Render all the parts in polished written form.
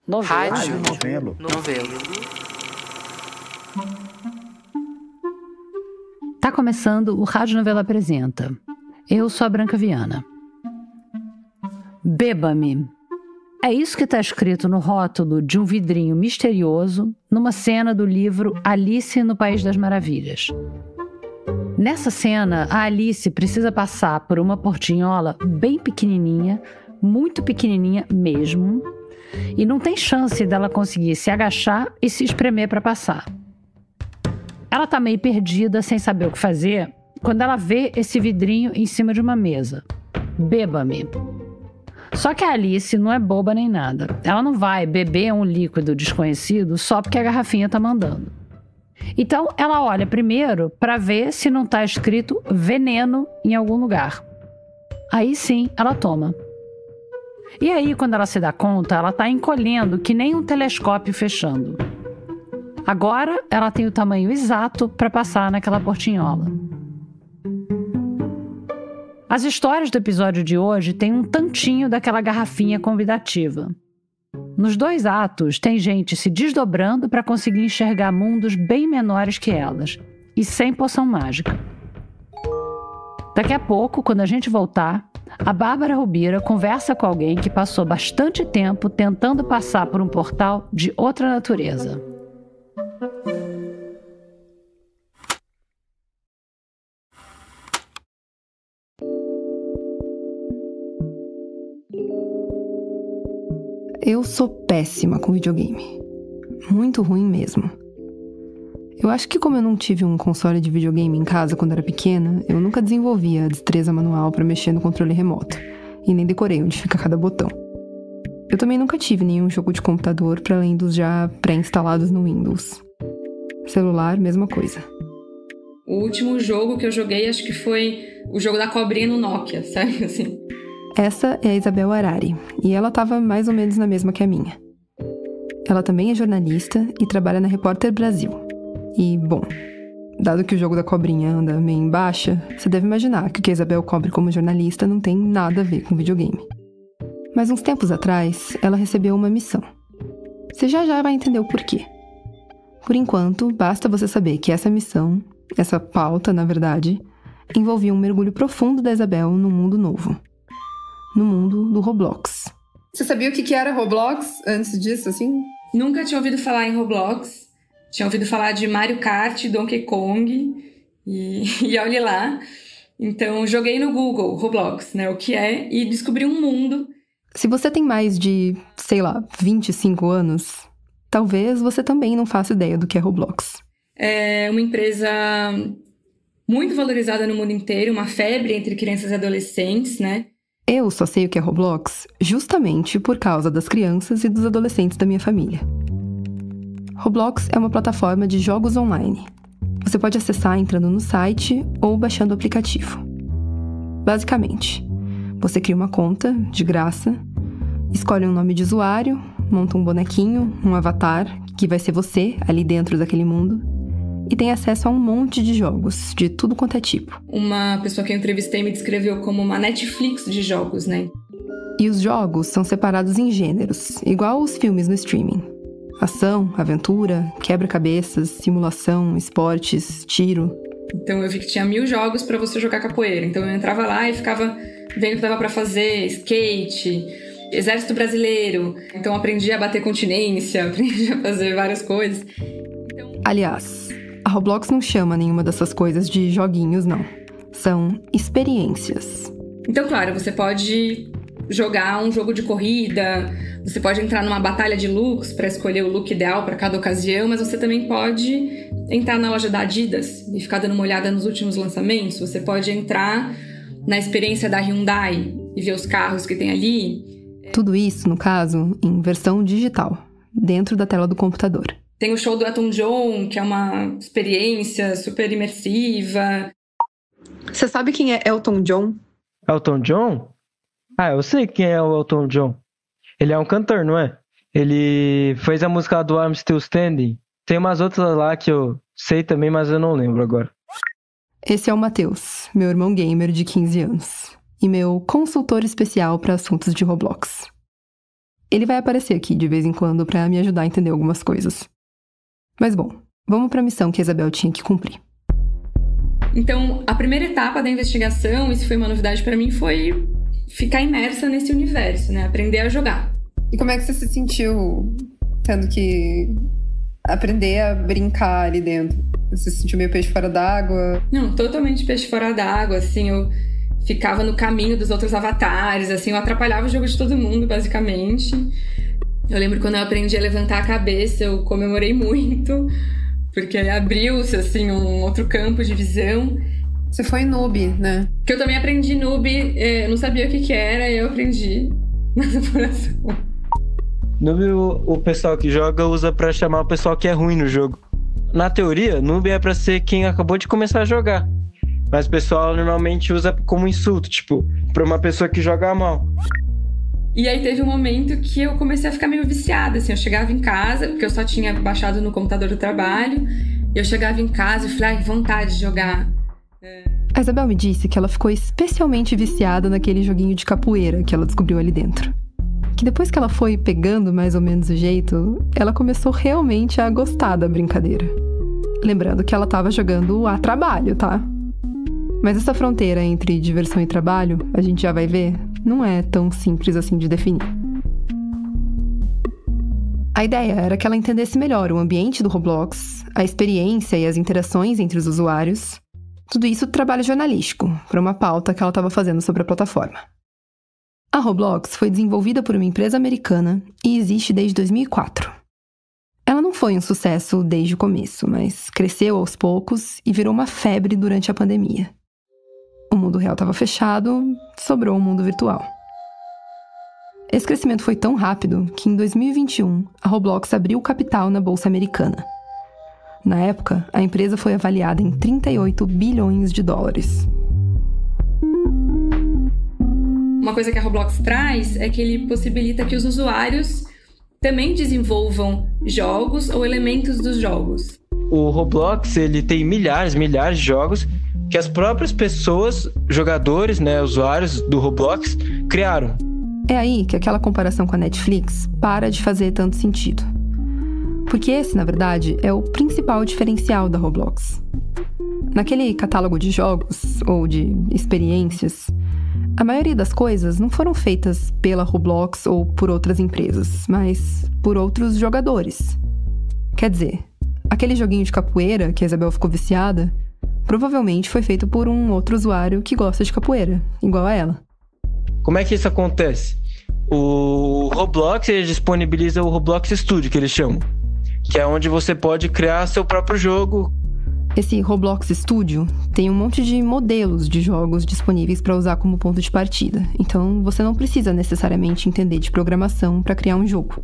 Rádio Novelo. Tá começando o Rádio Novelo Apresenta. Eu sou a Branca Viana. Beba-me. É isso que está escrito no rótulo de um vidrinho misterioso numa cena do livro Alice no País das Maravilhas. Nessa cena, a Alice precisa passar por uma portinhola bem pequenininha, muito pequenininha mesmo, e não tem chance dela conseguir se agachar e se espremer para passar. Ela tá meio perdida, sem saber o que fazer, quando ela vê esse vidrinho em cima de uma mesa. Beba-me. Só que a Alice não é boba nem nada. Ela não vai beber um líquido desconhecido só porque a garrafinha tá mandando. Então, ela olha primeiro para ver se não tá escrito veneno em algum lugar. Aí sim, ela toma. E aí, quando ela se dá conta, ela tá encolhendo que nem um telescópio fechando. Agora, ela tem o tamanho exato para passar naquela portinhola. As histórias do episódio de hoje têm um tantinho daquela garrafinha convidativa. Nos 2 atos, tem gente se desdobrando para conseguir enxergar mundos bem menores que elas, e sem poção mágica. Daqui a pouco, quando a gente voltar, a Bárbara Rubira conversa com alguém que passou bastante tempo tentando passar por um portal de outra natureza. Eu sou péssima com videogame. Muito ruim mesmo. Eu acho que como eu não tive um console de videogame em casa quando era pequena, eu nunca desenvolvi a destreza manual para mexer no controle remoto. E nem decorei onde fica cada botão. Eu também nunca tive nenhum jogo de computador para além dos já pré-instalados no Windows. Celular, mesma coisa. O último jogo que eu joguei, acho que foi o jogo da cobrinha no Nokia, sabe? Assim. Essa é a Isabel Arari, e ela estava mais ou menos na mesma que a minha. Ela também é jornalista e trabalha na Repórter Brasil. E, bom, dado que o jogo da cobrinha anda meio em baixa, você deve imaginar que o que a Isabel cobre como jornalista não tem nada a ver com videogame. Mas uns tempos atrás, ela recebeu uma missão. Você já vai entender o porquê. Por enquanto, basta você saber que essa missão, essa pauta, na verdade, envolvia um mergulho profundo da Isabel num mundo novo. No mundo do Roblox. Você sabia o que era Roblox antes disso, assim? Nunca tinha ouvido falar em Roblox. Tinha ouvido falar de Mario Kart, Donkey Kong e olhe lá. Então, joguei no Google Roblox, né? O que é, e descobri um mundo. Se você tem mais de, 25 anos, talvez você também não faça ideia do que é Roblox. É uma empresa muito valorizada no mundo inteiro, uma febre entre crianças e adolescentes, né? Eu só sei o que é Roblox justamente por causa das crianças e dos adolescentes da minha família. Roblox é uma plataforma de jogos online. Você pode acessar entrando no site ou baixando o aplicativo. Basicamente, você cria uma conta, de graça, escolhe um nome de usuário, monta um bonequinho, um avatar, que vai ser você ali dentro daquele mundo, e tem acesso a um monte de jogos, de tudo quanto é tipo. Uma pessoa que eu entrevistei me descreveu como uma Netflix de jogos, né? E os jogos são separados em gêneros, igual os filmes no streaming. Ação, aventura, quebra-cabeças, simulação, esportes, tiro. Então eu vi que tinha 1000 jogos pra você jogar capoeira. Então eu entrava lá e ficava vendo o que dava pra fazer, skate, exército brasileiro. Então aprendi a bater continência, aprendi a fazer várias coisas. Aliás, a Roblox não chama nenhuma dessas coisas de joguinhos, não. São experiências. Então, claro, você pode jogar um jogo de corrida, você pode entrar numa batalha de looks para escolher o look ideal para cada ocasião, mas você também pode entrar na loja da Adidas e ficar dando uma olhada nos últimos lançamentos. Você pode entrar na experiência da Hyundai e ver os carros que tem ali. Tudo isso, no caso, em versão digital, dentro da tela do computador. Tem o show do Elton John, que é uma experiência super imersiva. Você sabe quem é Elton John? Elton John? Ah, eu sei quem é o Elton John. Ele é um cantor, não é? Ele fez a música do I'm Still Standing. Tem umas outras lá que eu sei também, mas eu não lembro agora. Esse é o Matheus, meu irmão gamer de 15 anos. E meu consultor especial para assuntos de Roblox. Ele vai aparecer aqui de vez em quando pra me ajudar a entender algumas coisas. Mas bom, vamos pra missão que a Isabel tinha que cumprir. Então, a primeira etapa da investigação, isso foi uma novidade pra mim, foi ficar imersa nesse universo, né? Aprender a jogar. E como é que você se sentiu tendo que aprender a brincar ali dentro? Você se sentiu meio peixe fora d'água? Não, totalmente peixe fora d'água, assim, eu ficava no caminho dos outros avatares, assim, eu atrapalhava o jogo de todo mundo, basicamente. Eu lembro quando eu aprendi a levantar a cabeça, eu comemorei muito, porque abriu-se, assim, um outro campo de visão. Você foi noob, né? Que eu também aprendi noob, eu não sabia o que era, e eu aprendi na apuração. Noob o pessoal que joga usa pra chamar o pessoal que é ruim no jogo. Na teoria, noob é pra ser quem acabou de começar a jogar. Mas o pessoal normalmente usa como insulto, tipo, pra uma pessoa que joga mal. E aí teve um momento que eu comecei a ficar meio viciada, assim, eu chegava em casa, porque eu só tinha baixado no computador do trabalho, e eu chegava em casa e falei, ai, que vontade de jogar. A Isabel me disse que ela ficou especialmente viciada naquele joguinho de capoeira que ela descobriu ali dentro. Que depois que ela foi pegando mais ou menos o jeito, ela começou realmente a gostar da brincadeira. Lembrando que ela estava jogando a trabalho, tá? Mas essa fronteira entre diversão e trabalho, a gente já vai ver, não é tão simples assim de definir. A ideia era que ela entendesse melhor o ambiente do Roblox, a experiência e as interações entre os usuários. Tudo isso trabalho jornalístico, para uma pauta que ela estava fazendo sobre a plataforma. A Roblox foi desenvolvida por uma empresa americana e existe desde 2004. Ela não foi um sucesso desde o começo, mas cresceu aos poucos e virou uma febre durante a pandemia. O mundo real estava fechado, sobrou o mundo virtual. Esse crescimento foi tão rápido que em 2021 a Roblox abriu capital na Bolsa Americana. Na época, a empresa foi avaliada em 38 bilhões de dólares. Uma coisa que a Roblox traz é que ele possibilita que os usuários também desenvolvam jogos ou elementos dos jogos. O Roblox, ele tem milhares de jogos que as próprias pessoas, jogadores, né, usuários do Roblox, criaram. É aí que aquela comparação com a Netflix para de fazer tanto sentido. Porque esse, na verdade, é o principal diferencial da Roblox. Naquele catálogo de jogos ou de experiências, a maioria das coisas não foram feitas pela Roblox ou por outras empresas, mas por outros jogadores. Quer dizer, aquele joguinho de capoeira que a Isabel ficou viciada, provavelmente foi feito por um outro usuário que gosta de capoeira, igual a ela. Como é que isso acontece? O Roblox, ele disponibiliza o Roblox Studio, que eles chamam, que é onde você pode criar seu próprio jogo. Esse Roblox Studio tem um monte de modelos de jogos disponíveis para usar como ponto de partida, então você não precisa necessariamente entender de programação para criar um jogo.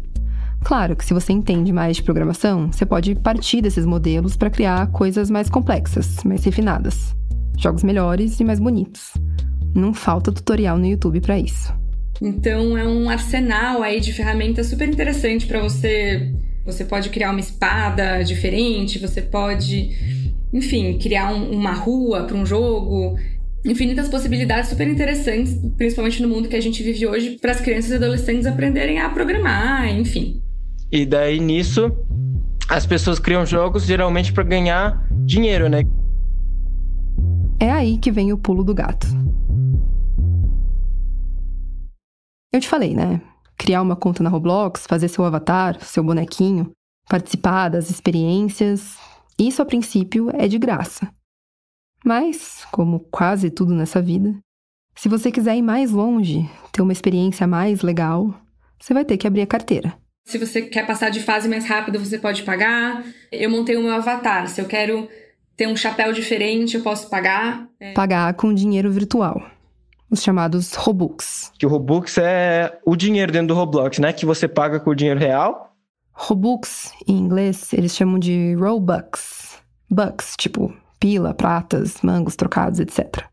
Claro que se você entende mais de programação, você pode partir desses modelos para criar coisas mais complexas, mais refinadas, jogos melhores e mais bonitos. Não falta tutorial no YouTube para isso. Então é um arsenal aí de ferramentas super interessante para você. Você pode criar uma espada diferente, você pode, enfim, criar uma rua para um jogo. Infinitas possibilidades super interessantes, principalmente no mundo que a gente vive hoje, para as crianças e adolescentes aprenderem a programar, enfim. E daí nisso, as pessoas criam jogos geralmente para ganhar dinheiro, né? É aí que vem o pulo do gato. Eu te falei, né? Criar uma conta na Roblox, fazer seu avatar, seu bonequinho, participar das experiências, isso a princípio é de graça. Mas, como quase tudo nessa vida, se você quiser ir mais longe, ter uma experiência mais legal, você vai ter que abrir a carteira. Se você quer passar de fase mais rápido, você pode pagar. Eu montei o meu avatar. Se eu quero ter um chapéu diferente, eu posso pagar. Pagar com dinheiro virtual. Os chamados Robux. Que o Robux é o dinheiro dentro do Roblox, né? Que você paga com o dinheiro real. Robux, em inglês, eles chamam de Robux. Bucks, tipo pila, pratas, mangos trocados, etc.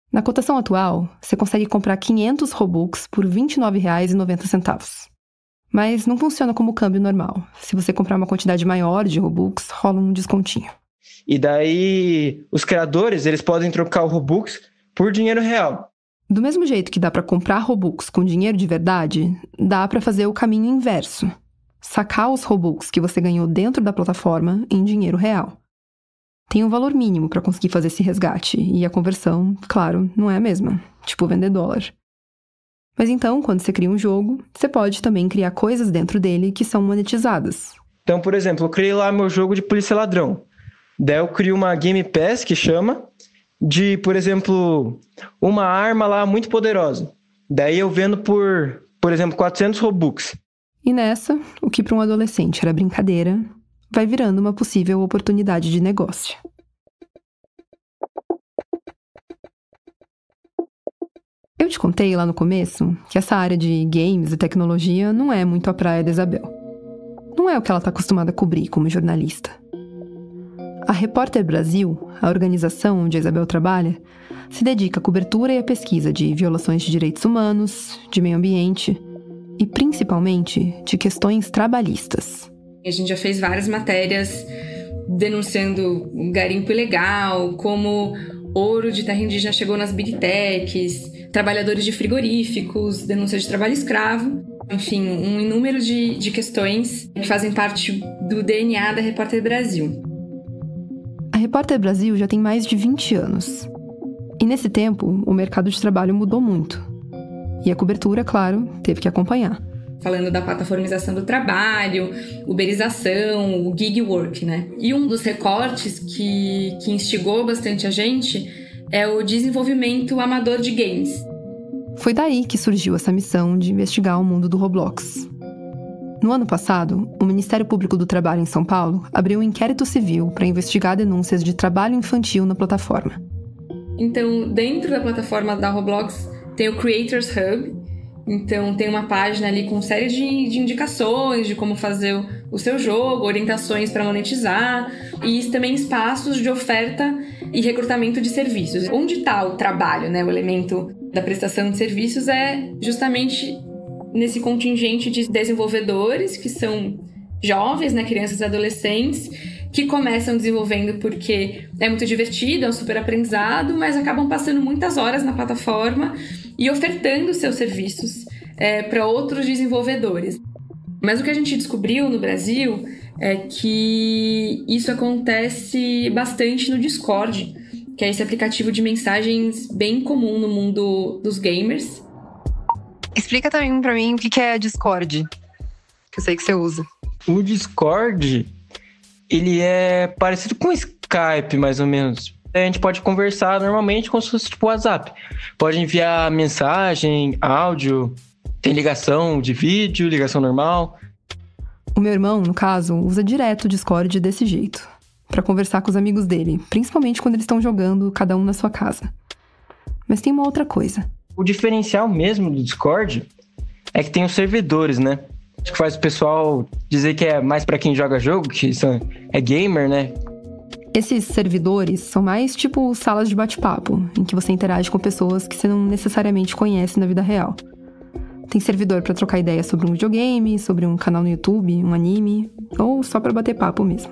Na cotação atual, você consegue comprar 500 Robux por R$ 29,90. Mas não funciona como câmbio normal. Se você comprar uma quantidade maior de Robux, rola um descontinho. E daí, os criadores, eles podem trocar o Robux por dinheiro real. Do mesmo jeito que dá para comprar Robux com dinheiro de verdade, dá para fazer o caminho inverso. Sacar os Robux que você ganhou dentro da plataforma em dinheiro real. Tem um valor mínimo para conseguir fazer esse resgate, e a conversão, claro, não é a mesma, tipo vender dólar. Mas então, quando você cria um jogo, você pode também criar coisas dentro dele que são monetizadas. Então, por exemplo, eu criei lá meu jogo de polícia ladrão. Daí eu crio uma Game Pass que chama de, por exemplo, uma arma lá muito poderosa. Daí eu vendo por exemplo, 400 Robux. E nessa, o que para um adolescente era brincadeira, vai virando uma possível oportunidade de negócio. Eu te contei lá no começo que essa área de games e tecnologia não é muito a praia da Isabel. Não é o que ela está acostumada a cobrir como jornalista. A Repórter Brasil, a organização onde a Isabel trabalha, se dedica à cobertura e à pesquisa de violações de direitos humanos, de meio ambiente e, principalmente, de questões trabalhistas. A gente já fez várias matérias denunciando o garimpo ilegal, como ouro de terra indígena chegou nas big techs, trabalhadores de frigoríficos, denúncia de trabalho escravo. Enfim, um número de questões que fazem parte do DNA da Repórter Brasil. A Repórter Brasil já tem mais de 20 anos. E nesse tempo, o mercado de trabalho mudou muito. E a cobertura, claro, teve que acompanhar. Falando da plataformização do trabalho, uberização, o gig work, né? E um dos recortes que instigou bastante a gente é o desenvolvimento amador de games. Foi daí que surgiu essa missão de investigar o mundo do Roblox. No ano passado, o Ministério Público do Trabalho em São Paulo abriu um inquérito civil para investigar denúncias de trabalho infantil na plataforma. Então, dentro da plataforma da Roblox, tem o Creators Hub. Então, tem uma página ali com série de indicações de como fazer o seu jogo, orientações para monetizar e também espaços de oferta e recrutamento de serviços. Onde está o trabalho, né? O elemento da prestação de serviços é justamente nesse contingente de desenvolvedores que são jovens, né? Crianças e adolescentes, que começam desenvolvendo porque é muito divertido, é um super aprendizado, mas acabam passando muitas horas na plataforma e ofertando seus serviços para outros desenvolvedores. Mas o que a gente descobriu no Brasil é que isso acontece bastante no Discord, que é esse aplicativo de mensagens bem comum no mundo dos gamers. Explica também pra mim o que é Discord, que eu sei que você usa. O Discord, ele é parecido com o Skype, mais ou menos. A gente pode conversar normalmente como se fosse tipo WhatsApp. Pode enviar mensagem, áudio, tem ligação de vídeo, ligação normal. O meu irmão, no caso, usa direto o Discord desse jeito, para conversar com os amigos dele, principalmente quando eles estão jogando cada um na sua casa. Mas tem uma outra coisa. O diferencial mesmo do Discord é que tem os servidores, né? Acho que faz o pessoal dizer que é mais pra quem joga jogo, que é gamer, né? Esses servidores são mais tipo salas de bate-papo, em que você interage com pessoas que você não necessariamente conhece na vida real. Tem servidor pra trocar ideia sobre um videogame, sobre um canal no YouTube, um anime, ou só pra bater papo mesmo.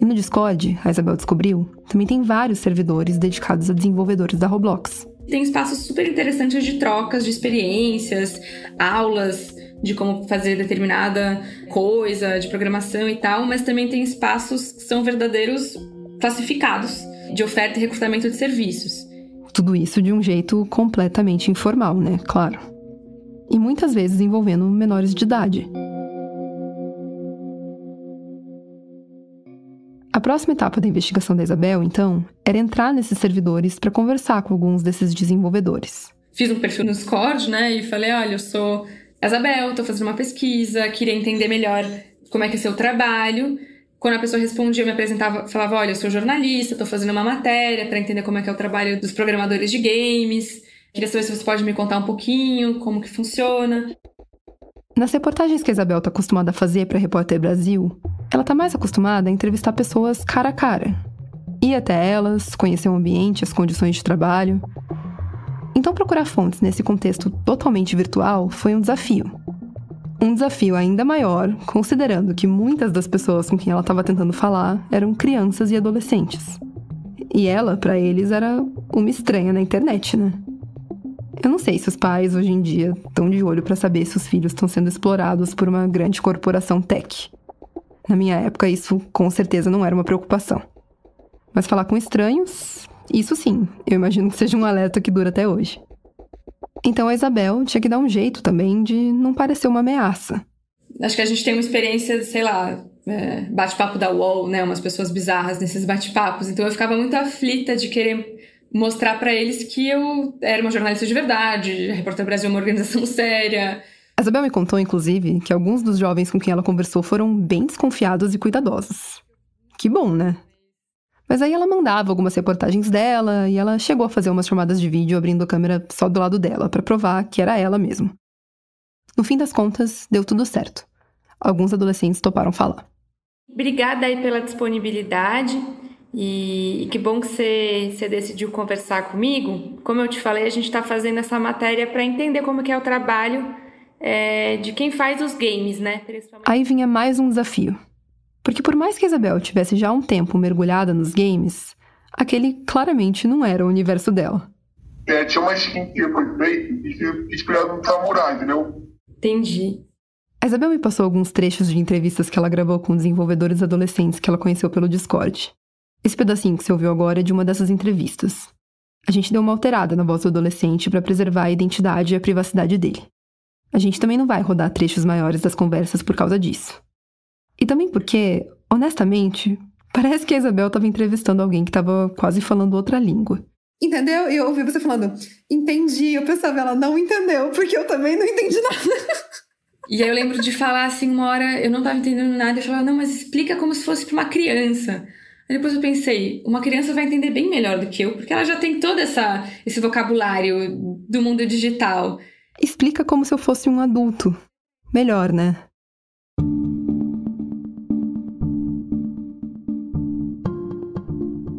E no Discord, a Isabel descobriu, também tem vários servidores dedicados a desenvolvedores da Roblox. Tem espaços super interessantes de trocas de experiências, aulas de como fazer determinada coisa, de programação e tal, mas também tem espaços que são verdadeiros classificados de oferta e recrutamento de serviços. Tudo isso de um jeito completamente informal, né? Claro. E muitas vezes envolvendo menores de idade. A próxima etapa da investigação da Isabel, então, era entrar nesses servidores para conversar com alguns desses desenvolvedores. Fiz um perfil no Discord, né, e falei, olha, eu sou Isabel, tô fazendo uma pesquisa, queria entender melhor como é que é seu trabalho. Quando a pessoa respondia, eu me apresentava, falava, olha, eu sou jornalista, tô fazendo uma matéria para entender como é que é o trabalho dos programadores de games. Queria saber se você pode me contar um pouquinho, como que funciona. Nas reportagens que a Isabel tá acostumada a fazer para a Repórter Brasil, ela tá mais acostumada a entrevistar pessoas cara a cara. Ir até elas, conhecer o ambiente, as condições de trabalho. Então procurar fontes nesse contexto totalmente virtual foi um desafio. Um desafio ainda maior, considerando que muitas das pessoas com quem ela estava tentando falar eram crianças e adolescentes. E ela, para eles, era uma estranha na internet, né? Eu não sei se os pais hoje em dia estão de olho para saber se os filhos estão sendo explorados por uma grande corporação tech. Na minha época, isso com certeza não era uma preocupação. Mas falar com estranhos, isso sim, eu imagino que seja um alerta que dura até hoje. Então a Isabel tinha que dar um jeito também de não parecer uma ameaça. Acho que a gente tem uma experiência, sei lá, bate-papo da UOL, né? Umas pessoas bizarras nesses bate-papos. Então eu ficava muito aflita de querer mostrar pra eles que eu era uma jornalista de verdade, a Repórter Brasil é uma organização séria. A Isabel me contou, inclusive, que alguns dos jovens com quem ela conversou foram bem desconfiados e cuidadosos. Que bom, né? Mas aí ela mandava algumas reportagens dela e ela chegou a fazer umas chamadas de vídeo abrindo a câmera só do lado dela, pra provar que era ela mesmo. No fim das contas, deu tudo certo. Alguns adolescentes toparam falar. Obrigada aí pela disponibilidade e que bom que você decidiu conversar comigo. Como eu te falei, a gente está fazendo essa matéria para entender como que é o trabalho de quem faz os games, né? Aí vinha mais um desafio. Porque por mais que a Isabel tivesse já há um tempo mergulhada nos games, aquele claramente não era o universo dela. Tinha uma skin que foi feita inspirada no samurai, entendeu? Entendi. A Isabel me passou alguns trechos de entrevistas que ela gravou com desenvolvedores adolescentes que ela conheceu pelo Discord. Esse pedacinho que você ouviu agora é de uma dessas entrevistas. A gente deu uma alterada na voz do adolescente para preservar a identidade e a privacidade dele. A gente também não vai rodar trechos maiores das conversas por causa disso. E também porque, honestamente, parece que a Isabel estava entrevistando alguém que estava quase falando outra língua. Entendeu? E eu ouvi você falando, entendi. Eu pensava, ela não entendeu, porque eu também não entendi nada. E aí eu lembro de falar assim, uma hora eu não tava entendendo nada, eu falava, não, mas explica como se fosse pra uma criança. Aí depois eu pensei, uma criança vai entender bem melhor do que eu, porque ela já tem todo esse vocabulário do mundo digital. Explica como se eu fosse um adulto. Melhor, né?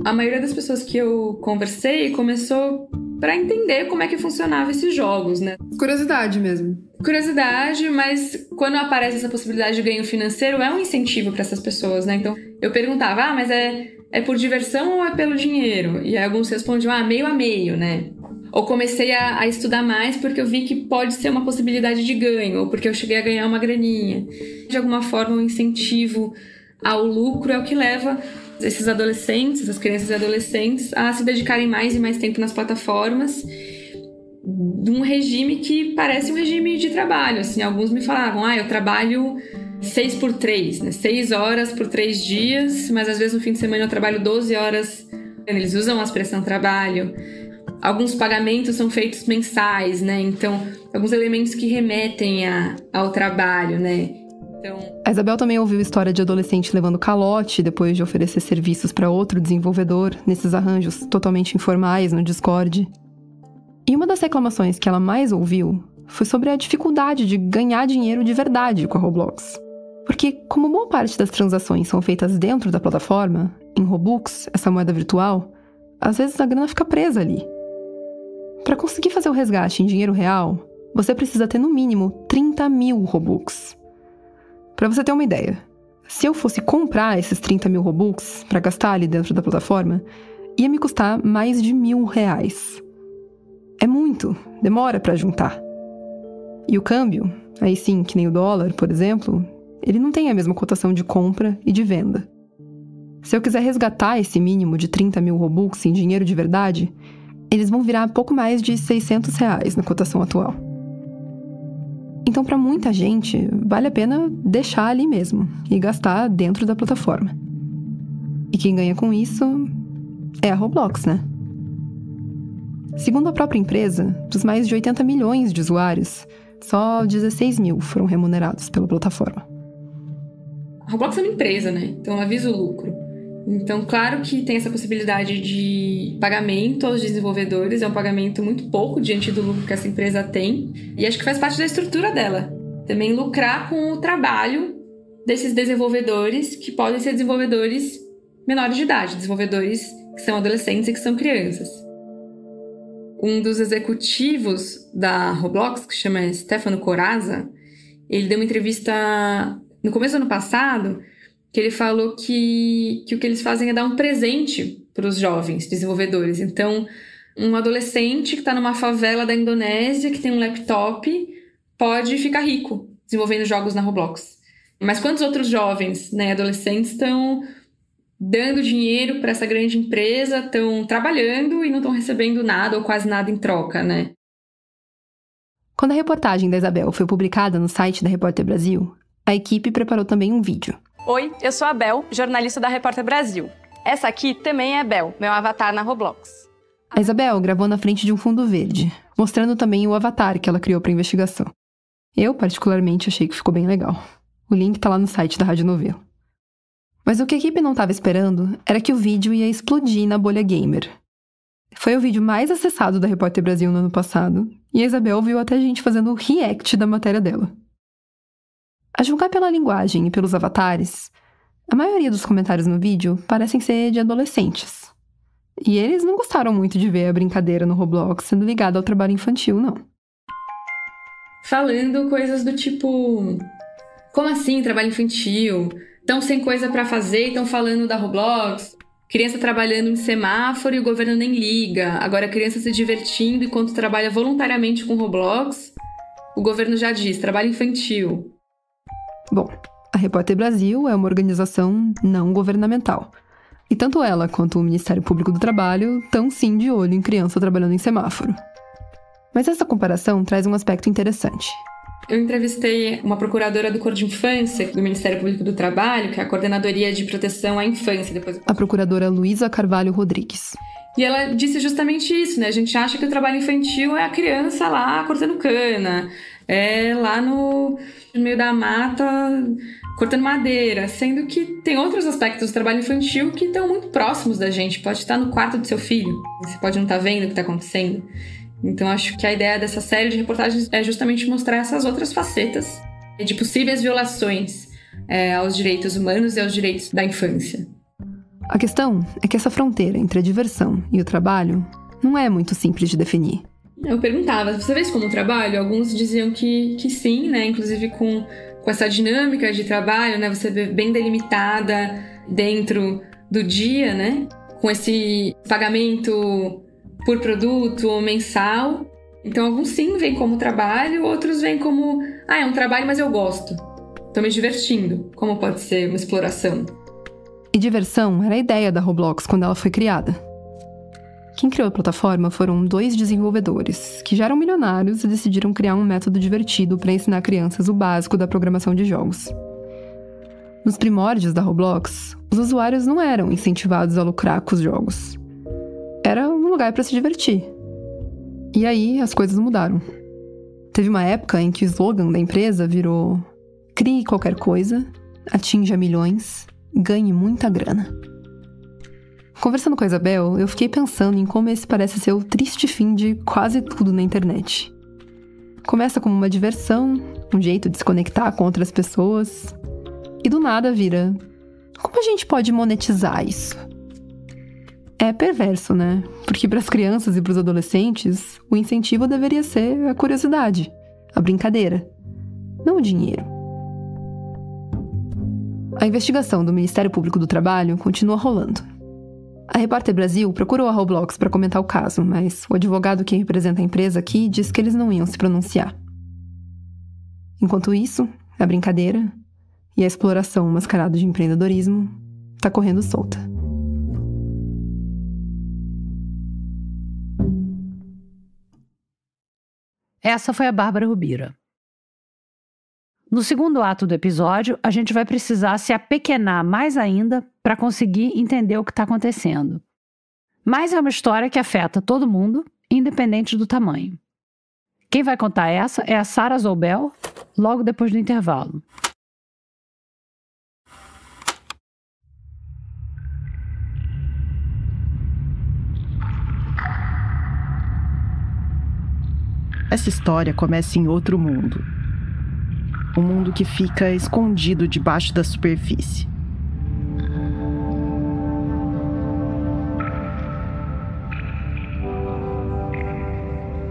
A maioria das pessoas que eu conversei começou pra entender como é que funcionavam esses jogos, né? Curiosidade mesmo. Curiosidade, mas quando aparece essa possibilidade de ganho financeiro, é um incentivo pra essas pessoas, né? Então, eu perguntava, mas é por diversão ou é pelo dinheiro? E aí alguns respondiam, meio a meio, né? Ou comecei a estudar mais porque eu vi que pode ser uma possibilidade de ganho, ou porque eu cheguei a ganhar uma graninha. De alguma forma, o incentivo ao lucro é o que leva esses adolescentes, essas crianças e adolescentes, a se dedicarem mais e mais tempo nas plataformas de um regime que parece um regime de trabalho. Assim, alguns me falavam, eu trabalho 6 por 3, né? 6 horas por 3 dias, mas às vezes no fim de semana eu trabalho 12 horas. Eles usam a expressão trabalho. Alguns pagamentos são feitos mensais, né? Então, alguns elementos que remetem ao trabalho, né? Então... A Isabel também ouviu história de adolescente levando calote depois de oferecer serviços para outro desenvolvedor nesses arranjos totalmente informais no Discord. E uma das reclamações que ela mais ouviu foi sobre a dificuldade de ganhar dinheiro de verdade com a Roblox. Porque, como boa parte das transações são feitas dentro da plataforma, em Robux, essa moeda virtual, às vezes a grana fica presa ali. Para conseguir fazer o resgate em dinheiro real, você precisa ter no mínimo 30 mil Robux. Para você ter uma ideia, se eu fosse comprar esses 30 mil Robux para gastar ali dentro da plataforma, ia me custar mais de R$1.000. É muito, demora para juntar. E o câmbio, aí sim, que nem o dólar, por exemplo, ele não tem a mesma cotação de compra e de venda. Se eu quiser resgatar esse mínimo de 30 mil Robux em dinheiro de verdade, eles vão virar pouco mais de R$600 na cotação atual. Então, para muita gente, vale a pena deixar ali mesmo e gastar dentro da plataforma. E quem ganha com isso é a Roblox, né? Segundo a própria empresa, dos mais de 80 milhões de usuários, só 16 mil foram remunerados pela plataforma. A Roblox é uma empresa, né? Então ela visa o lucro. Então, claro que tem essa possibilidade de pagamento aos desenvolvedores, é um pagamento muito pouco diante do lucro que essa empresa tem, e acho que faz parte da estrutura dela. Também lucrar com o trabalho desses desenvolvedores, que podem ser desenvolvedores menores de idade, desenvolvedores que são adolescentes e que são crianças. Um dos executivos da Roblox, que se chama Stefano Corazza, ele deu uma entrevista no começo do ano passado, que ele falou que o que eles fazem é dar um presente para os jovens desenvolvedores. Então, Um adolescente que está numa favela da Indonésia, que tem um laptop, pode ficar rico desenvolvendo jogos na Roblox. Mas quantos outros jovens, né, adolescentes estão dando dinheiro para essa grande empresa, estão trabalhando e não estão recebendo nada ou quase nada em troca, né? Quando a reportagem da Isabel foi publicada no site da Repórter Brasil, a equipe preparou também um vídeo. Oi, eu sou a Bel, jornalista da Repórter Brasil. Essa aqui também é a Bel, meu avatar na Roblox. A Isabel gravou na frente de um fundo verde, mostrando também o avatar que ela criou para a investigação. Eu, particularmente, achei que ficou bem legal. O link tá lá no site da Rádio Novelo. Mas o que a equipe não estava esperando era que o vídeo ia explodir na bolha gamer. Foi o vídeo mais acessado da Repórter Brasil no ano passado, e a Isabel viu até gente fazendo o react da matéria dela. A julgar pela linguagem e pelos avatares, a maioria dos comentários no vídeo parecem ser de adolescentes. E eles não gostaram muito de ver a brincadeira no Roblox sendo ligada ao trabalho infantil, não. Falando coisas do tipo... Como assim trabalho infantil? Estão sem coisa pra fazer e estão falando da Roblox? Criança trabalhando em semáforo e o governo nem liga. Agora a criança se divertindo enquanto trabalha voluntariamente com Roblox. O governo já diz, trabalho infantil. Bom, a Repórter Brasil é uma organização não governamental. E tanto ela quanto o Ministério Público do Trabalho estão sim de olho em criança trabalhando em semáforo. Mas essa comparação traz um aspecto interessante. Eu entrevistei uma procuradora do Cor de Infância do Ministério Público do Trabalho, que é a Coordenadoria de Proteção à Infância. A procuradora Luísa Carvalho Rodrigues. E ela disse justamente isso, né? A gente acha que o trabalho infantil é a criança lá cortando cana, é lá no meio da mata cortando madeira, sendo que tem outros aspectos do trabalho infantil que estão muito próximos da gente. Pode estar no quarto do seu filho, você pode não estar vendo o que está acontecendo. Então, acho que a ideia dessa série de reportagens é justamente mostrar essas outras facetas de possíveis violações aos direitos humanos e aos direitos da infância. A questão é que essa fronteira entre a diversão e o trabalho não é muito simples de definir. Eu perguntava, você vê isso como trabalho? Alguns diziam que sim, né? Inclusive com essa dinâmica de trabalho, né? Você vê bem delimitada dentro do dia, né? Com esse pagamento por produto ou mensal. Então, alguns sim veem como trabalho, outros veem como... é um trabalho, mas eu gosto. Tô me divertindo. Como pode ser uma exploração? E diversão era a ideia da Roblox quando ela foi criada. Quem criou a plataforma foram 2 desenvolvedores, que já eram milionários e decidiram criar um método divertido para ensinar crianças o básico da programação de jogos. Nos primórdios da Roblox, os usuários não eram incentivados a lucrar com os jogos. Era um lugar para se divertir. E aí as coisas mudaram. Teve uma época em que o slogan da empresa virou: crie qualquer coisa, atinja milhões, ganhe muita grana. Conversando com a Isabel, eu fiquei pensando em como esse parece ser o triste fim de quase tudo na internet. Começa como uma diversão, um jeito de se conectar com outras pessoas, e do nada vira: como a gente pode monetizar isso? É perverso, né? Porque para as crianças e para os adolescentes, o incentivo deveria ser a curiosidade, a brincadeira, não o dinheiro. A investigação do Ministério Público do Trabalho continua rolando. A Repórter Brasil procurou a Roblox para comentar o caso, mas o advogado que representa a empresa aqui disse que eles não iam se pronunciar. Enquanto isso, a brincadeira e a exploração mascarada de empreendedorismo está correndo solta. Essa foi a Bárbara Rubira. No segundo ato do episódio, a gente vai precisar se apequenar mais ainda para conseguir entender o que está acontecendo. Mas é uma história que afeta todo mundo, independente do tamanho. Quem vai contar essa é a Sara Zoubel, logo depois do intervalo. Essa história começa em outro mundo. Um mundo que fica escondido debaixo da superfície.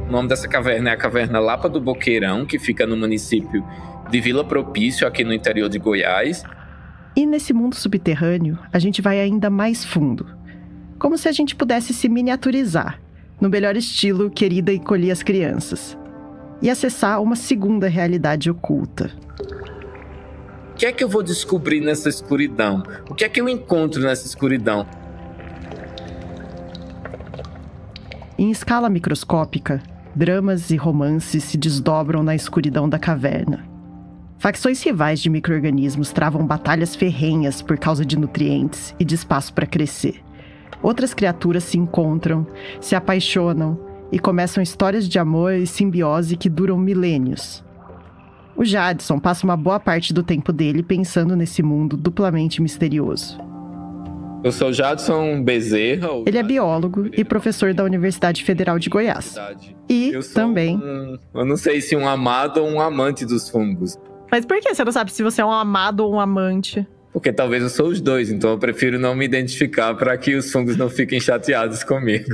O nome dessa caverna é a Caverna Lapa do Boqueirão, que fica no município de Vila Propício, aqui no interior de Goiás. E nesse mundo subterrâneo, a gente vai ainda mais fundo. Como se a gente pudesse se miniaturizar. no melhor estilo Querida Encolhi as Crianças, e acessar uma segunda realidade oculta. O que é que eu vou descobrir nessa escuridão? O que é que eu encontro nessa escuridão? Em escala microscópica, dramas e romances se desdobram na escuridão da caverna. Facções rivais de micro-organismos travam batalhas ferrenhas por causa de nutrientes e de espaço para crescer. Outras criaturas se encontram, se apaixonam e começam histórias de amor e simbiose que duram milênios. O Jadson passa uma boa parte do tempo dele pensando nesse mundo duplamente misterioso. Eu sou Jadson Bezerra. Ele é biólogo e professor da Universidade Federal de Goiás. E também... eu não sei se um amado ou um amante dos fungos. Mas por que você não sabe se você é um amado ou um amante? Porque talvez eu sou os dois, então eu prefiro não me identificar para que os fungos não fiquem chateados comigo.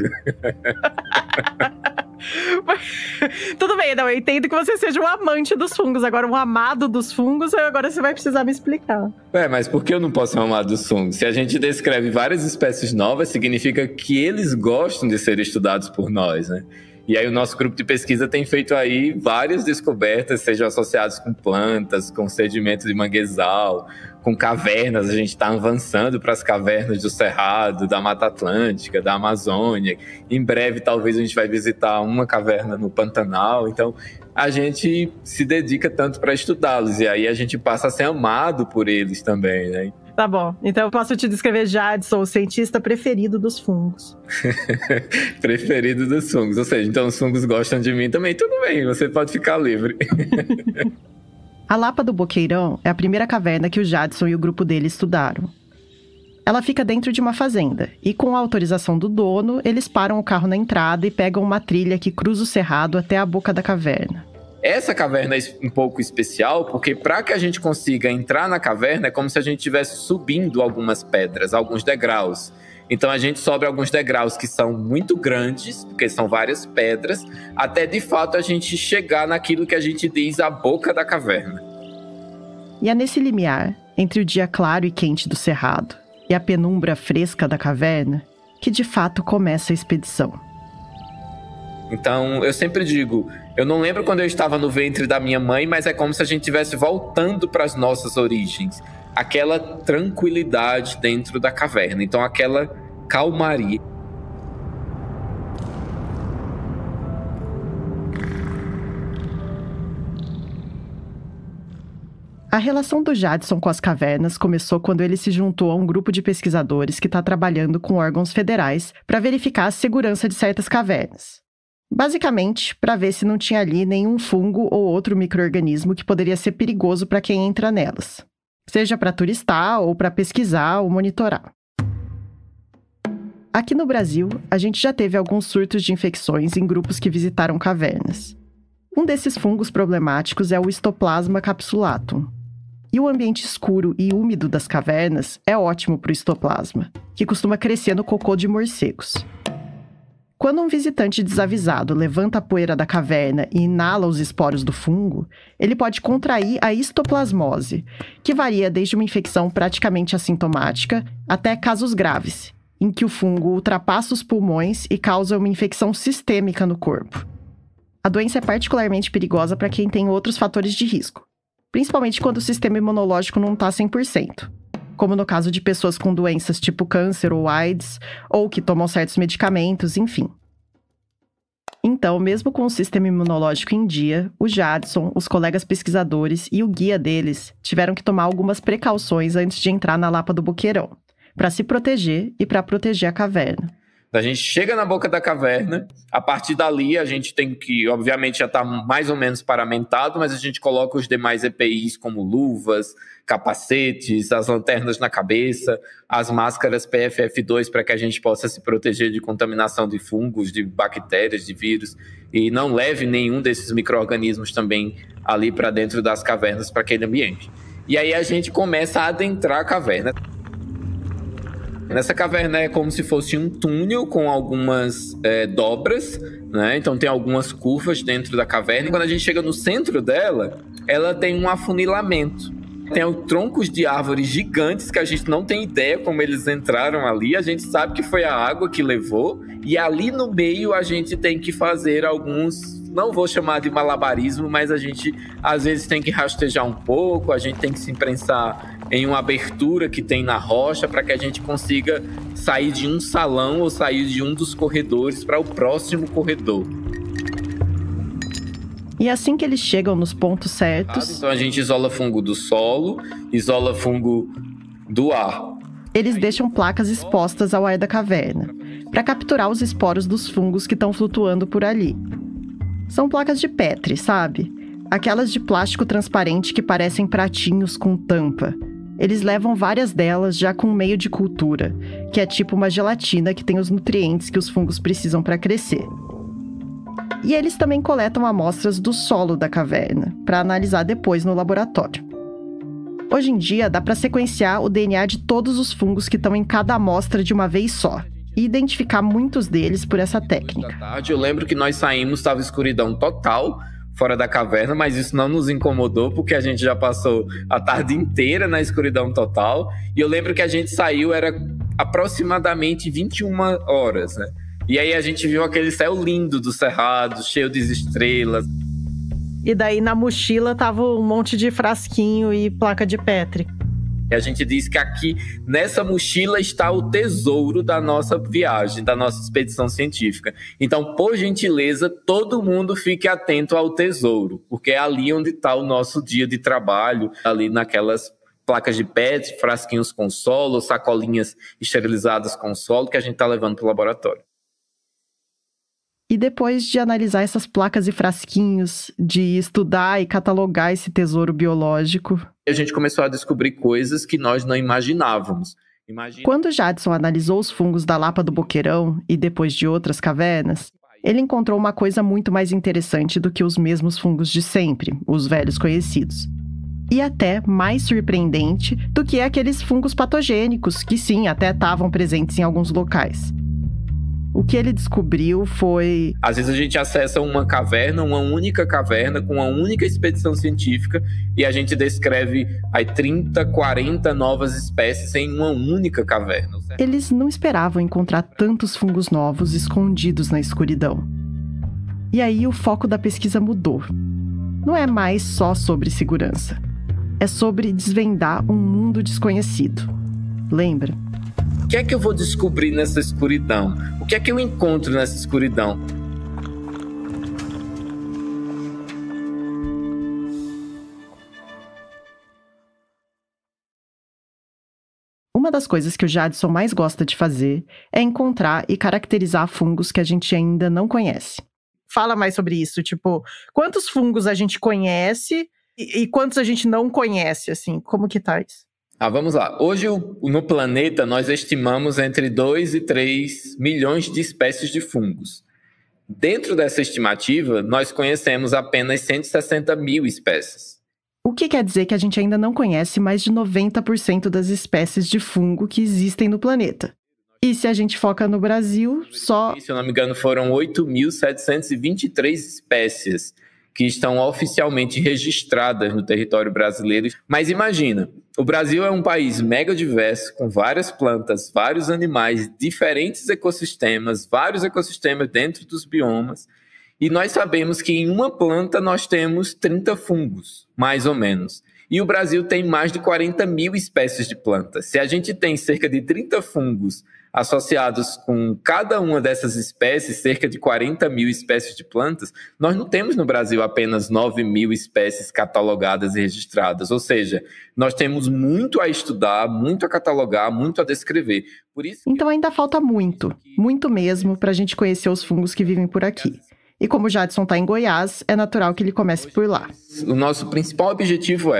Tudo bem, não, eu entendo que você seja um amante dos fungos. Agora, um amado dos fungos, agora você vai precisar me explicar. Mas por que eu não posso ser um amado dos fungos? Se a gente descreve várias espécies novas, significa que eles gostam de ser estudados por nós, né? E aí o nosso grupo de pesquisa tem feito aí várias descobertas, sejam associadas com plantas, com sedimento de manguezal, com cavernas. A gente está avançando para as cavernas do Cerrado, da Mata Atlântica, da Amazônia. Em breve, talvez, a gente vai visitar uma caverna no Pantanal. Então, a gente se dedica tanto para estudá-los. E aí a gente passa a ser amado por eles também, né? Tá bom, então eu posso te descrever Jadson, o cientista preferido dos fungos. Preferido dos fungos, ou seja, então os fungos gostam de mim também. Tudo bem, você pode ficar livre. A Lapa do Boqueirão é a primeira caverna que o Jadson e o grupo dele estudaram. Ela fica dentro de uma fazenda, e com a autorização do dono, eles param o carro na entrada e pegam uma trilha que cruza o cerrado até a boca da caverna. Essa caverna é um pouco especial, porque para que a gente consiga entrar na caverna, é como se a gente estivesse subindo algumas pedras, alguns degraus. Então a gente sobe alguns degraus que são muito grandes, porque são várias pedras, até de fato a gente chegar naquilo que a gente diz a boca da caverna. E é nesse limiar, entre o dia claro e quente do cerrado e a penumbra fresca da caverna, que de fato começa a expedição. Então, eu sempre digo, eu não lembro quando eu estava no ventre da minha mãe, mas é como se a gente estivesse voltando para as nossas origens. Aquela tranquilidade dentro da caverna, então aquela calmaria. A relação do Jadson com as cavernas começou quando ele se juntou a um grupo de pesquisadores que está trabalhando com órgãos federais para verificar a segurança de certas cavernas. Basicamente, para ver se não tinha ali nenhum fungo ou outro micro-organismo que poderia ser perigoso para quem entra nelas. Seja para turistar ou para pesquisar ou monitorar. Aqui no Brasil, a gente já teve alguns surtos de infecções em grupos que visitaram cavernas. Um desses fungos problemáticos é o Histoplasma capsulatum. E o ambiente escuro e úmido das cavernas é ótimo para o histoplasma, que costuma crescer no cocô de morcegos. Quando um visitante desavisado levanta a poeira da caverna e inala os esporos do fungo, ele pode contrair a histoplasmose, que varia desde uma infecção praticamente assintomática até casos graves, em que o fungo ultrapassa os pulmões e causa uma infecção sistêmica no corpo. A doença é particularmente perigosa para quem tem outros fatores de risco, principalmente quando o sistema imunológico não está 100%. Como no caso de pessoas com doenças tipo câncer ou AIDS, ou que tomam certos medicamentos, enfim. Então, mesmo com o sistema imunológico em dia, o Jadson, os colegas pesquisadores e o guia deles tiveram que tomar algumas precauções antes de entrar na Lapa do Boqueirão, para se proteger e para proteger a caverna. A gente chega na boca da caverna, a partir dali a gente tem que, obviamente já está mais ou menos paramentado, mas a gente coloca os demais EPIs como luvas, capacetes, as lanternas na cabeça, as máscaras PFF2 para que a gente possa se proteger de contaminação de fungos, de bactérias, de vírus, e não leve nenhum desses micro-organismos também ali para dentro das cavernas, para aquele ambiente. E aí a gente começa a adentrar a caverna. Nessa caverna é como se fosse um túnel com algumas dobras, né? Então tem algumas curvas dentro da caverna. E quando a gente chega no centro dela, ela tem um afunilamento. Tem troncos de árvores gigantes que a gente não tem ideia como eles entraram ali. A gente sabe que foi a água que levou E ali no meio a gente tem que fazer alguns, não vou chamar de malabarismo, mas a gente às vezes tem que rastejar um pouco, a gente tem que se imprensar em uma abertura que tem na rocha para que a gente consiga sair de um salão ou sair de um dos corredores para o próximo corredor. E assim que eles chegam nos pontos certos... Então a gente isola fungo do solo, isola fungo do ar. Eles deixam placas expostas ao ar da caverna, para capturar os esporos dos fungos que estão flutuando por ali. São placas de Petri, sabe? Aquelas de plástico transparente que parecem pratinhos com tampa. Eles levam várias delas já com meio de cultura, que é tipo uma gelatina que tem os nutrientes que os fungos precisam para crescer. E eles também coletam amostras do solo da caverna, para analisar depois no laboratório. Hoje em dia, dá para sequenciar o DNA de todos os fungos que estão em cada amostra de uma vez só, e identificar muitos deles por essa técnica. Eu lembro que nós saímos, estava escuridão total fora da caverna, mas isso não nos incomodou, porque a gente já passou a tarde inteira na escuridão total, e eu lembro que a gente saiu, era aproximadamente 21 horas, né? E aí a gente viu aquele céu lindo do cerrado, cheio de estrelas. E daí na mochila tava um monte de frasquinho e placa de Petri. E a gente diz que aqui, nessa mochila, está o tesouro da nossa viagem, da nossa expedição científica. Então, por gentileza, todo mundo fique atento ao tesouro, porque é ali onde está o nosso dia de trabalho, ali naquelas placas de Petri, frasquinhos com solo, sacolinhas esterilizadas com solo que a gente está levando para o laboratório. E depois de analisar essas placas e frasquinhos, de estudar e catalogar esse tesouro biológico... A gente começou a descobrir coisas que nós não imaginávamos. Quando Jadson analisou os fungos da Lapa do Boqueirão e depois de outras cavernas, ele encontrou uma coisa muito mais interessante do que os mesmos fungos de sempre, os velhos conhecidos. E até mais surpreendente do que aqueles fungos patogênicos, que sim, até estavam presentes em alguns locais. O que ele descobriu foi... Às vezes a gente acessa uma caverna, uma única caverna, com uma única expedição científica, e a gente descreve aí 30, 40 novas espécies em uma única caverna. Eles não esperavam encontrar tantos fungos novos escondidos na escuridão. E aí o foco da pesquisa mudou. Não é mais só sobre segurança. É sobre desvendar um mundo desconhecido. Lembra? O que é que eu vou descobrir nessa escuridão? O que é que eu encontro nessa escuridão? Uma das coisas que o Jadson mais gosta de fazer é encontrar e caracterizar fungos que a gente ainda não conhece. Fala mais sobre isso, tipo, quantos fungos a gente conhece e quantos a gente não conhece, assim, como que tá isso? Vamos lá. Hoje, no planeta, nós estimamos entre 2 e 3 milhões de espécies de fungos. Dentro dessa estimativa, nós conhecemos apenas 160 mil espécies. O que quer dizer que a gente ainda não conhece mais de 90% das espécies de fungo que existem no planeta. E se a gente foca no Brasil, só... Se eu não me engano, foram 8.723 espécies que estão oficialmente registradas no território brasileiro. Mas imagina, o Brasil é um país mega diverso, com várias plantas, vários animais, diferentes ecossistemas, vários ecossistemas dentro dos biomas. E nós sabemos que em uma planta nós temos 30 fungos, mais ou menos. E o Brasil tem mais de 40 mil espécies de plantas. Se a gente tem cerca de 30 fungos associados com cada uma dessas espécies, cerca de 40 mil espécies de plantas, nós não temos no Brasil apenas 9 mil espécies catalogadas e registradas. Ou seja, nós temos muito a estudar, muito a catalogar, muito a descrever. Por isso então ainda falta muito, muito mesmo, para a gente conhecer os fungos que vivem por aqui. E como o Jadson está em Goiás, é natural que ele comece por lá. O nosso principal objetivo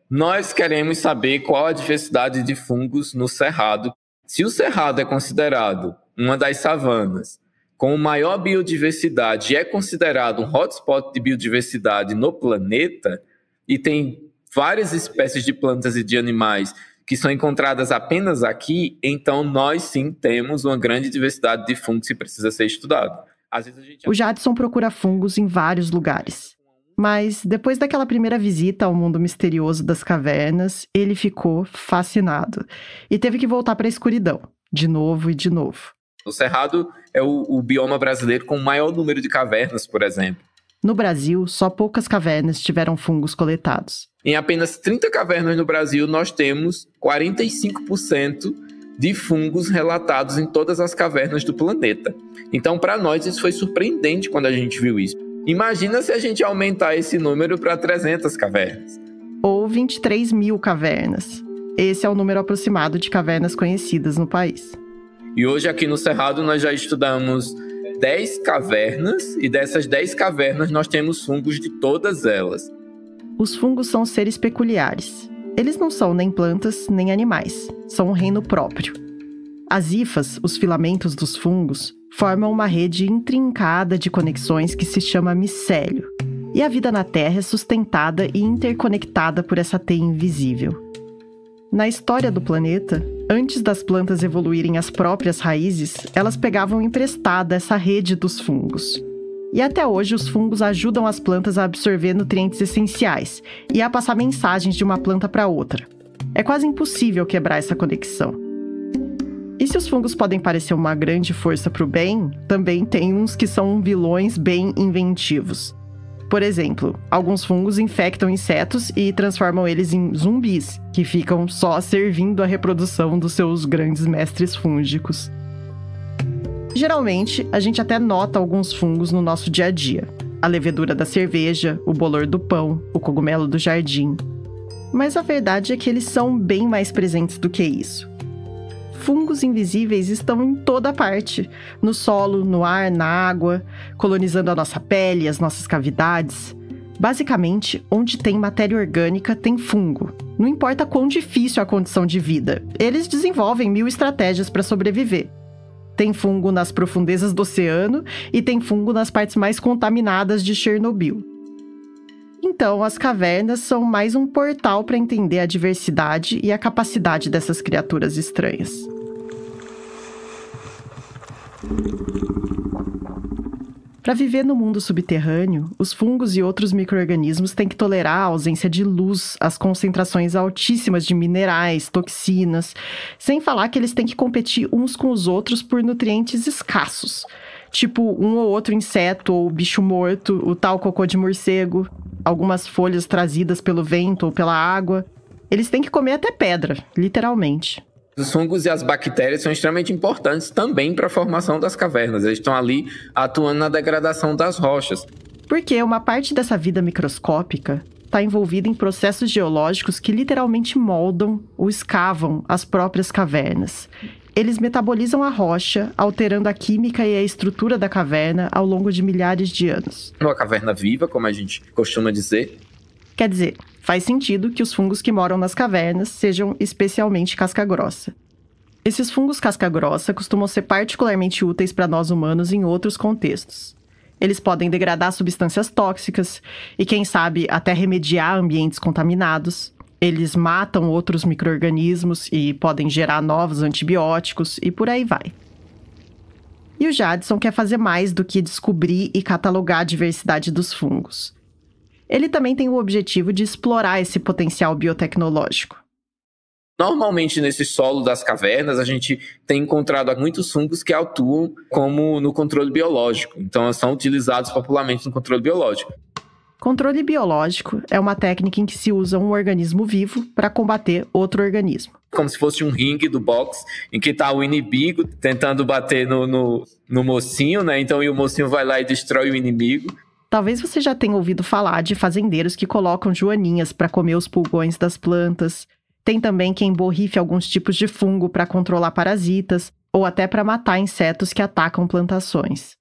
nós queremos saber qual a diversidade de fungos no Cerrado. Se o Cerrado é considerado uma das savanas com maior biodiversidade e é considerado um hotspot de biodiversidade no planeta, e tem várias espécies de plantas e de animais que são encontradas apenas aqui, então nós sim temos uma grande diversidade de fungos que precisa ser estudado. O Jadson procura fungos em vários lugares. Mas depois daquela primeira visita ao mundo misterioso das cavernas, ele ficou fascinado. E teve que voltar para a escuridão, de novo e de novo. O Cerrado é o bioma brasileiro com o maior número de cavernas, por exemplo. No Brasil, só poucas cavernas tiveram fungos coletados. Em apenas 30 cavernas no Brasil, nós temos 45% de fungos relatados em todas as cavernas do planeta. Então, para nós, isso foi surpreendente quando a gente viu isso. Imagina se a gente aumentar esse número para 300 cavernas. Ou 23 mil cavernas. Esse é o número aproximado de cavernas conhecidas no país. E hoje, aqui no Cerrado, nós já estudamos 10 cavernas, e dessas 10 cavernas nós temos fungos de todas elas. Os fungos são seres peculiares. Eles não são nem plantas, nem animais. São um reino próprio. As hifas, os filamentos dos fungos, formam uma rede intrincada de conexões que se chama micélio. E a vida na Terra é sustentada e interconectada por essa teia invisível. Na história do planeta, antes das plantas evoluírem as próprias raízes, elas pegavam emprestada essa rede dos fungos. E até hoje os fungos ajudam as plantas a absorver nutrientes essenciais e a passar mensagens de uma planta para outra. É quase impossível quebrar essa conexão. E se os fungos podem parecer uma grande força para o bem, também tem uns que são vilões bem inventivos. Por exemplo, alguns fungos infectam insetos e transformam eles em zumbis, que ficam só servindo à reprodução dos seus grandes mestres fúngicos. Geralmente, a gente até nota alguns fungos no nosso dia a dia. A levedura da cerveja, o bolor do pão, o cogumelo do jardim. Mas a verdade é que eles são bem mais presentes do que isso. Fungos invisíveis estão em toda parte, no solo, no ar, na água, colonizando a nossa pele, as nossas cavidades. Basicamente, onde tem matéria orgânica, tem fungo. Não importa quão difícil a condição de vida, eles desenvolvem 1000 estratégias para sobreviver. Tem fungo nas profundezas do oceano e tem fungo nas partes mais contaminadas de Chernobyl. Então, as cavernas são mais um portal para entender a diversidade e a capacidade dessas criaturas estranhas. Para viver no mundo subterrâneo, os fungos e outros micro-organismos têm que tolerar a ausência de luz, as concentrações altíssimas de minerais, toxinas, sem falar que eles têm que competir uns com os outros por nutrientes escassos, tipo um ou outro inseto ou bicho morto, o tal cocô de morcego, algumas folhas trazidas pelo vento ou pela água. Eles têm que comer até pedra, literalmente. Os fungos e as bactérias são extremamente importantes também para a formação das cavernas. Eles estão ali atuando na degradação das rochas. Porque uma parte dessa vida microscópica está envolvida em processos geológicos que literalmente moldam ou escavam as próprias cavernas. Eles metabolizam a rocha, alterando a química e a estrutura da caverna ao longo de milhares de anos. Uma caverna viva, como a gente costuma dizer. Quer dizer, faz sentido que os fungos que moram nas cavernas sejam especialmente casca-grossa. Esses fungos casca-grossa costumam ser particularmente úteis para nós humanos em outros contextos. Eles podem degradar substâncias tóxicas e, quem sabe, até remediar ambientes contaminados. Eles matam outros micro-organismos e podem gerar novos antibióticos e por aí vai. E o Jadson quer fazer mais do que descobrir e catalogar a diversidade dos fungos. Ele também tem o objetivo de explorar esse potencial biotecnológico. Normalmente, nesse solo das cavernas, a gente tem encontrado muitos fungos que atuam como no controle biológico. Então, são utilizados popularmente no controle biológico. Controle biológico é uma técnica em que se usa um organismo vivo para combater outro organismo. Como se fosse um ringue do boxe, em que está o inimigo tentando bater no mocinho, né? Então, e o mocinho vai lá e destrói o inimigo. Talvez você já tenha ouvido falar de fazendeiros que colocam joaninhas para comer os pulgões das plantas. Tem também quem borrife alguns tipos de fungo para controlar parasitas ou até para matar insetos que atacam plantações.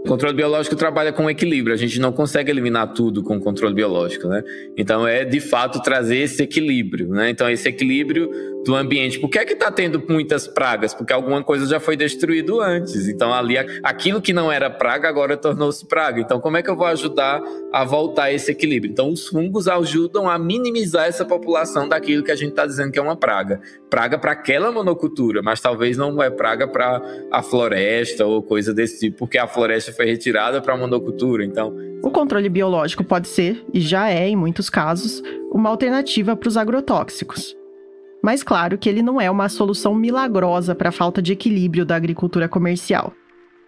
O controle biológico trabalha com equilíbrio, a gente não consegue eliminar tudo com o controle biológico, né? Então é de fato trazer esse equilíbrio, né? Então esse equilíbrio do ambiente. Por que é que está tendo muitas pragas? Porque alguma coisa já foi destruída antes. Então ali aquilo que não era praga agora tornou-se praga. Então como é que eu vou ajudar a voltar esse equilíbrio? Então os fungos ajudam a minimizar essa população daquilo que a gente está dizendo que é uma praga. Praga para aquela monocultura, mas talvez não é praga para a floresta ou coisa desse tipo, porque a floresta foi retirada para a monocultura, então... O controle biológico pode ser, e já é em muitos casos, uma alternativa para os agrotóxicos. Mas claro que ele não é uma solução milagrosa para a falta de equilíbrio da agricultura comercial,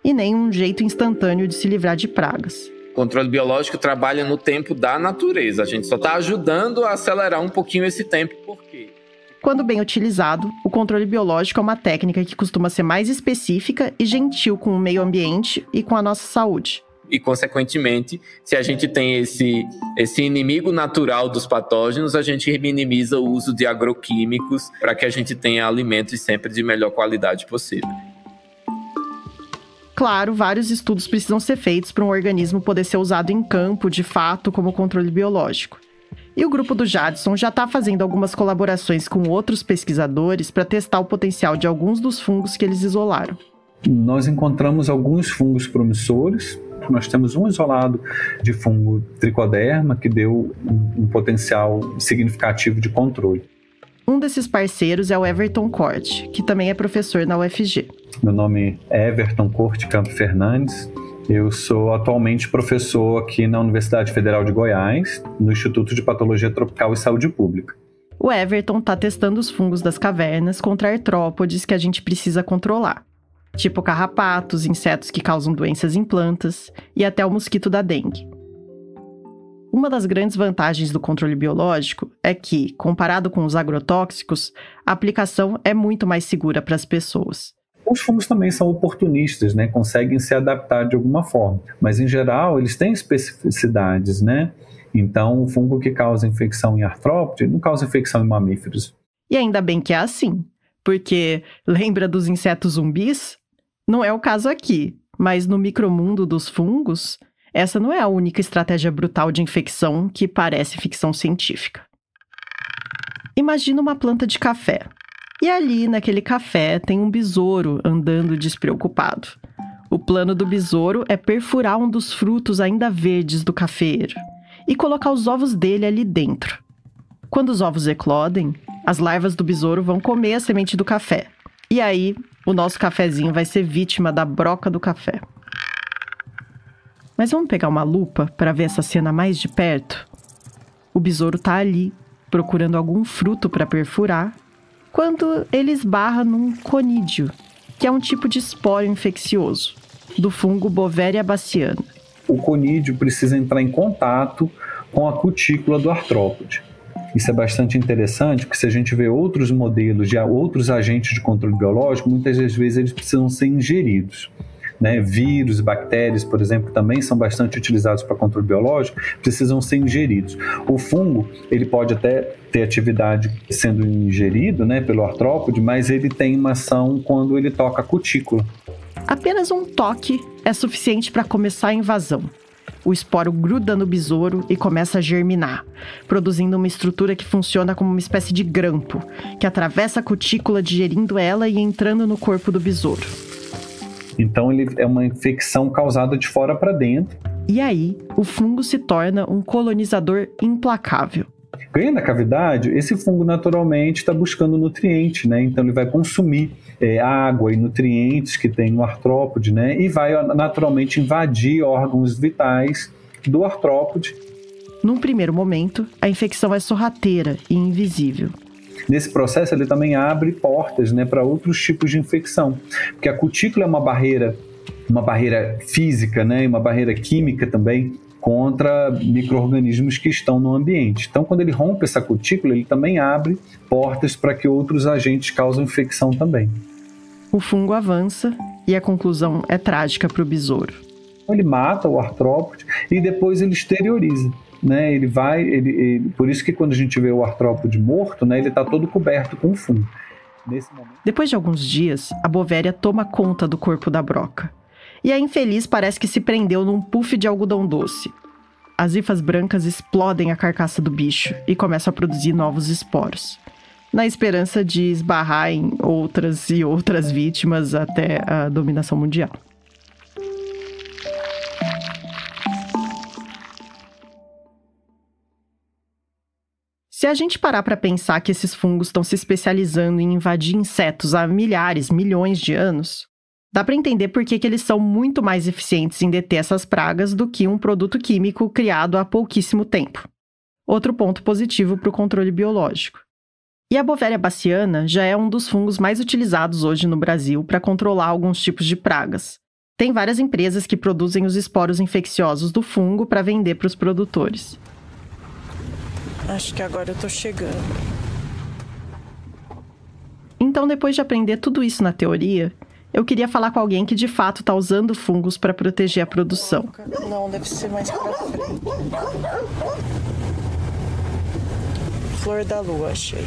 e nem um jeito instantâneo de se livrar de pragas. O controle biológico trabalha no tempo da natureza. A gente só está ajudando a acelerar um pouquinho esse tempo. Por quê? Quando bem utilizado, o controle biológico é uma técnica que costuma ser mais específica e gentil com o meio ambiente e com a nossa saúde. E, consequentemente, se a gente tem esse inimigo natural dos patógenos, a gente minimiza o uso de agroquímicos para que a gente tenha alimentos sempre de melhor qualidade possível. Claro, vários estudos precisam ser feitos para um organismo poder ser usado em campo, de fato, como controle biológico. E o grupo do Jadson já está fazendo algumas colaborações com outros pesquisadores para testar o potencial de alguns dos fungos que eles isolaram. Nós encontramos alguns fungos promissores. Nós temos um isolado de fungo tricoderma que deu um potencial significativo de controle. Um desses parceiros é o Everton Corte, que também é professor na UFG. Meu nome é Everton Corte Campo Fernandes. Eu sou atualmente professor aqui na Universidade Federal de Goiás, no Instituto de Patologia Tropical e Saúde Pública. O Everton está testando os fungos das cavernas contra artrópodes que a gente precisa controlar, tipo carrapatos, insetos que causam doenças em plantas e até o mosquito da dengue. Uma das grandes vantagens do controle biológico é que, comparado com os agrotóxicos, a aplicação é muito mais segura para as pessoas. Os fungos também são oportunistas, né? Conseguem se adaptar de alguma forma, mas em geral eles têm especificidades, né? Então o fungo que causa infecção em artrópode não causa infecção em mamíferos. E ainda bem que é assim, porque lembra dos insetos zumbis? Não é o caso aqui, mas no micromundo dos fungos, essa não é a única estratégia brutal de infecção que parece ficção científica. Imagina uma planta de café. E ali, naquele café, tem um besouro andando despreocupado. O plano do besouro é perfurar um dos frutos ainda verdes do cafeiro e colocar os ovos dele ali dentro. Quando os ovos eclodem, as larvas do besouro vão comer a semente do café. E aí, o nosso cafezinho vai ser vítima da broca do café. Mas vamos pegar uma lupa para ver essa cena mais de perto? O besouro tá ali, procurando algum fruto para perfurar, quando ele esbarra num conídeo, que é um tipo de esporo infeccioso, do fungo Beauveria baciana. O conídeo precisa entrar em contato com a cutícula do artrópode. Isso é bastante interessante, porque se a gente vê outros modelos de outros agentes de controle biológico, muitas das vezes eles precisam ser ingeridos. Né? Vírus, bactérias, por exemplo, também são bastante utilizados para controle biológico, precisam ser ingeridos. O fungo, ele pode até ter atividade sendo ingerido, né, pelo artrópode, mas ele tem uma ação quando ele toca a cutícula. Apenas um toque é suficiente para começar a invasão. O esporo gruda no besouro e começa a germinar, produzindo uma estrutura que funciona como uma espécie de grampo, que atravessa a cutícula, digerindo ela e entrando no corpo do besouro. Então ele é uma infecção causada de fora para dentro. E aí, o fungo se torna um colonizador implacável. Ganhando a cavidade, esse fungo naturalmente está buscando nutriente, né? Então ele vai consumir água e nutrientes que tem no artrópode, né? E vai naturalmente invadir órgãos vitais do artrópode. Num primeiro momento, a infecção é sorrateira e invisível. Nesse processo, ele também abre portas, né, para outros tipos de infecção, porque a cutícula é uma barreira física, né, e uma barreira química também contra micro-organismos que estão no ambiente. Então, quando ele rompe essa cutícula, ele também abre portas para que outros agentes causem infecção também. O fungo avança e a conclusão é trágica para o besouro. Ele mata o artrópode e depois ele exterioriza. Né, por isso que quando a gente vê o artrópode morto, né, ele está todo coberto com fungo. Depois de alguns dias, a Beauveria toma conta do corpo da broca. E a infeliz parece que se prendeu num puff de algodão doce. As hifas brancas explodem a carcaça do bicho e começam a produzir novos esporos, na esperança de esbarrar em outras e outras vítimas até a dominação mundial. Se a gente parar para pensar que esses fungos estão se especializando em invadir insetos há milhares, milhões de anos, dá para entender por que eles são muito mais eficientes em deter essas pragas do que um produto químico criado há pouquíssimo tempo. Outro ponto positivo para o controle biológico. E a Beauveria bassiana já é um dos fungos mais utilizados hoje no Brasil para controlar alguns tipos de pragas. Tem várias empresas que produzem os esporos infecciosos do fungo para vender para os produtores. Acho que agora eu tô chegando. Então, depois de aprender tudo isso na teoria, eu queria falar com alguém que de fato está usando fungos para proteger a produção. Não, deve ser mais pra frente. Flor da lua, achei.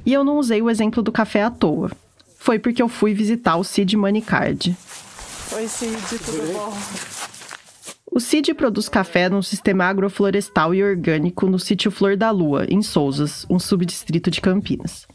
E eu não usei o exemplo do café à toa. Foi porque eu fui visitar o Cid Manicard. Oi, Cid, tudo bom? O Cid produz café num sistema agroflorestal e orgânico no sítio Flor da Lua, em Sousas, um subdistrito de Campinas.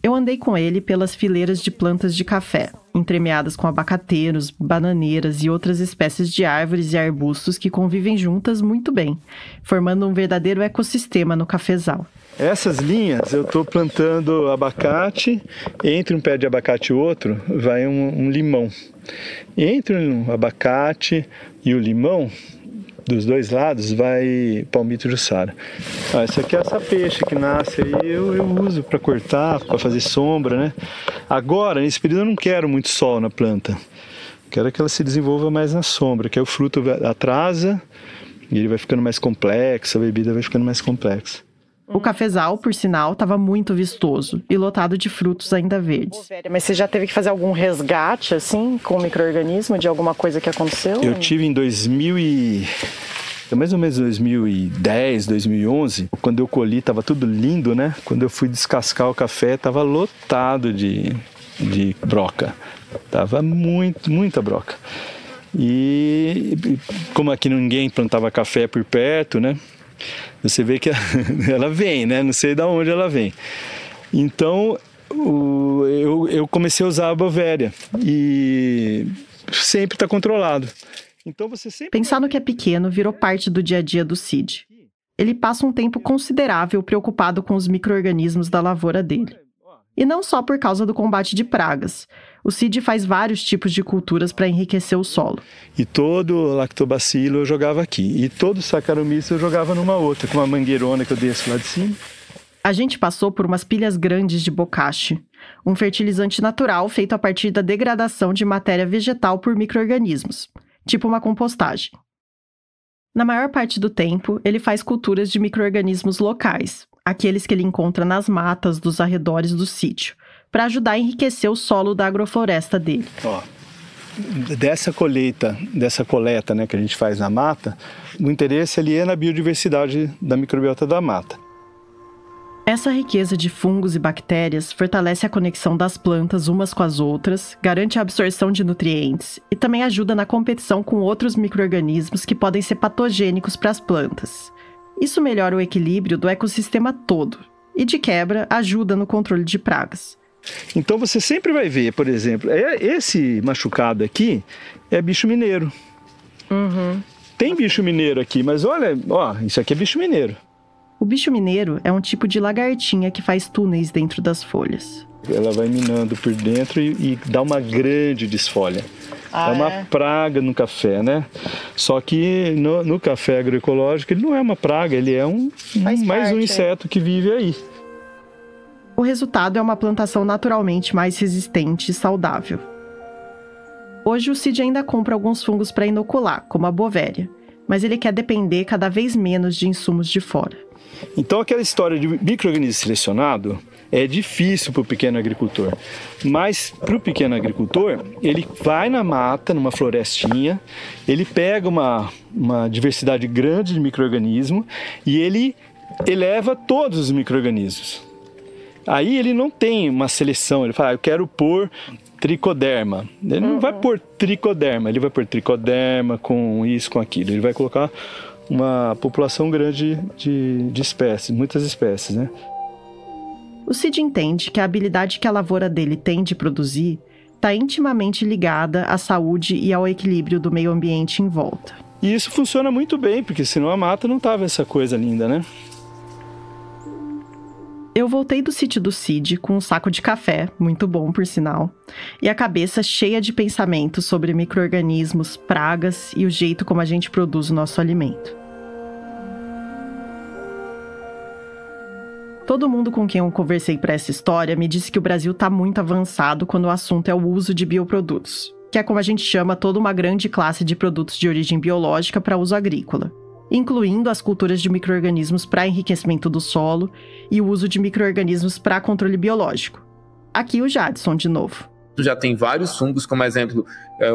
Eu andei com ele pelas fileiras de plantas de café, entremeadas com abacateiros, bananeiras e outras espécies de árvores e arbustos que convivem juntas muito bem, formando um verdadeiro ecossistema no cafezal. Essas linhas eu estou plantando abacate, entre um pé de abacate e outro vai um limão. Entre o abacate e o limão, dos dois lados, vai palmito jussara. Essa aqui é essa peixe que nasce aí, eu uso para cortar, para fazer sombra, né? Agora, nesse período eu não quero muito sol na planta. Quero que ela se desenvolva mais na sombra, que aí o fruto atrasa e ele vai ficando mais complexo, a bebida vai ficando mais complexa. O cafezal, por sinal, estava muito vistoso e lotado de frutos ainda verdes. Mas você já teve que fazer algum resgate, assim, com o micro-organismo de alguma coisa que aconteceu? Eu tive em mais ou menos 2010, 2011, quando eu colhi, estava tudo lindo, né? Quando eu fui descascar o café, estava lotado de broca. Tava muita broca. E como aqui ninguém plantava café por perto, né? Você vê que ela vem, né? Não sei de onde ela vem. Então, eu comecei a usar a Beauveria e sempre está controlado. Então, você sempre... Pensar no que é pequeno virou parte do dia a dia do Cid. Ele passa um tempo considerável preocupado com os micro-organismos da lavoura dele. E não só por causa do combate de pragas. O Cid faz vários tipos de culturas para enriquecer o solo. E todo lactobacilo eu jogava aqui. E todo Saccharomyces eu jogava numa outra, com uma mangueirona que eu desço lá de cima. A gente passou por umas pilhas grandes de bocache, um fertilizante natural feito a partir da degradação de matéria vegetal por micro-organismos, tipo uma compostagem. Na maior parte do tempo, ele faz culturas de micro-organismos locais, aqueles que ele encontra nas matas dos arredores do sítio, para ajudar a enriquecer o solo da agrofloresta dele. Ó, dessa coleta, né, que a gente faz na mata, o interesse ali é na biodiversidade da microbiota da mata. Essa riqueza de fungos e bactérias fortalece a conexão das plantas umas com as outras, garante a absorção de nutrientes e também ajuda na competição com outros micro-organismos que podem ser patogênicos para as plantas. Isso melhora o equilíbrio do ecossistema todo e, de quebra, ajuda no controle de pragas. Então você sempre vai ver, por exemplo, esse machucado aqui é bicho mineiro. Uhum. Tem bicho mineiro aqui, mas olha, ó, isso aqui é bicho mineiro. O bicho mineiro é um tipo de lagartinha que faz túneis dentro das folhas. Ela vai minando por dentro e dá uma grande desfolha. É uma praga no café, né? Só que no café agroecológico ele não é uma praga, ele é mais um inseto que vive aí. O resultado é uma plantação naturalmente mais resistente e saudável. Hoje o Cid ainda compra alguns fungos para inocular, como a Beauveria, mas ele quer depender cada vez menos de insumos de fora. Então aquela história de micro-organismo selecionado é difícil para o pequeno agricultor, mas para o pequeno agricultor ele vai na mata, numa florestinha, ele pega uma diversidade grande de micro-organismo e ele eleva todos os micro-organismos. Aí ele não tem uma seleção, ele fala, eu quero pôr tricoderma. Ele não vai pôr tricoderma, ele vai pôr tricoderma com isso, com aquilo. Ele vai colocar uma população grande de espécies, muitas espécies, né? O Cid entende que a habilidade que a lavoura dele tem de produzir está intimamente ligada à saúde e ao equilíbrio do meio ambiente em volta. E isso funciona muito bem, porque senão a mata não tava essa coisa linda, né? Eu voltei do sítio do Cid com um saco de café, muito bom por sinal, e a cabeça cheia de pensamentos sobre micro-organismos, pragas e o jeito como a gente produz o nosso alimento. Todo mundo com quem eu conversei para essa história me disse que o Brasil está muito avançado quando o assunto é o uso de bioprodutos, que é como a gente chama toda uma grande classe de produtos de origem biológica para uso agrícola, incluindo as culturas de micro-organismos para enriquecimento do solo e o uso de micro-organismos para controle biológico. Aqui o Jadson de novo. Já tem vários fungos, como exemplo,